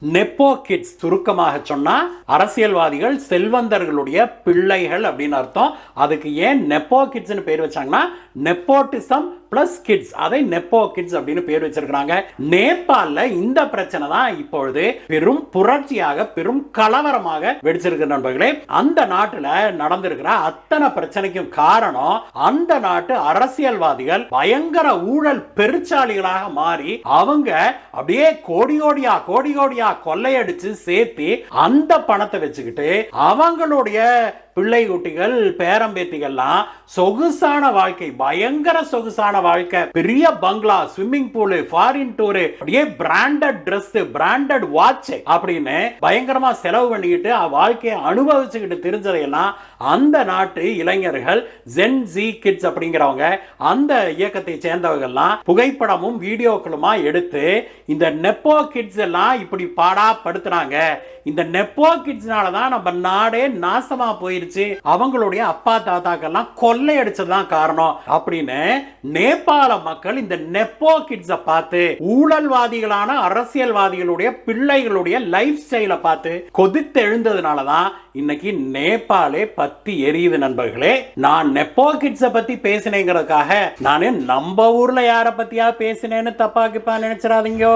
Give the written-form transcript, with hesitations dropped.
Nepo kids சுருக்கமாக சொன்னா அரசியல்வாதிகள் செல்வந்தர்களுடைய பிள்ளைகள் அப்படின்னு அர்த்தம். அதுக்கு ஏன் நெப்போ கிட்ஸ்னு பேர் வச்சாங்கன்னா நெப்போட்டிசம் பிளஸ் கிட்ஸ், அதை நெப்போ கிட்ஸ் அப்படின்னு பேர் வச்சிருக்காங்க. நேபாளல இந்த பிரச்சனை தான் இப்பொழுது பெரும் புரட்சியாக பெரும் கலவரமாக வெடிச்சிருக்கு நண்பர்களே. அந்த நாட்டுல நடந்திருக்கிற அத்தனை பிரச்சனைக்கும் காரணம் அந்த நாட்டு அரசியல்வாதிகள் பயங்கர ஊழல் பெருச்சாளிகளாக மாறி அவங்க அப்படியே கோடி கோடியா கொள்ளையடிச்சு சேர்த்து அந்த பணத்தை வச்சுக்கிட்டு அவங்களுடைய பிள்ளை குட்டிகள் பேரம்பேத்திகள்லாம் சொகுசான வாழ்க்கை, பயங்கர சொகுசான வாழ்க்கை, பெரிய பங்களா, ஸ்விம்மிங் பூல், ஃபாரின் டூர், அப்படியே பிராண்டட் Dress, பிராண்டட் வாட்ச் அப்படின்னு பயங்கரமா செலவு பண்ணிக்கிட்டு வாழ்க்கையை அனுபவிச்சுக்கிட்டு தெரிஞ்சதையெல்லாம் அந்த நாட்டு இளைஞர்கள் ஜென் ஜி கிட்ஸ் அப்படிங்கிறவங்க அந்த இயக்கத்தை சேர்ந்தவர்கள்லாம் புகைப்படமும் வீடியோக்களுமா எடுத்து இந்த நெப்போ கிட்ஸ் எல்லாம் இப்படி பாடா படுத்துறாங்க, இந்த நெப்போ கிட்ஸ்னால தான் நம்ம நாடே நாசமா போயிருச்சு, அவங்களுடைய அப்பா தாத்தாக்கெல்லாம் கொள்ளையடிச்சதுதான் காரணம் அப்படின்னு நேபாள மக்கள் இந்த நெப்போ கிட்ஸை பார்த்து ஊழல்வாதிகளான அரசியல்வாதிகளுடைய பிள்ளைகளுடைய லைஃப் ஸ்டைலை பார்த்து கொதித்து எழுந்ததுனாலதான் இன்னைக்கு நேபாளே பத்தி எரியுது நண்பர்களே. நான் நெப்போ கிட்ஸை பத்தி பேசினேங்கிறதுக்காக நானே நம்ம ஊர்ல யார பத்தியா பேசினேன்னு தப்பாக்கிப்பா நினைச்சிடாதீங்க.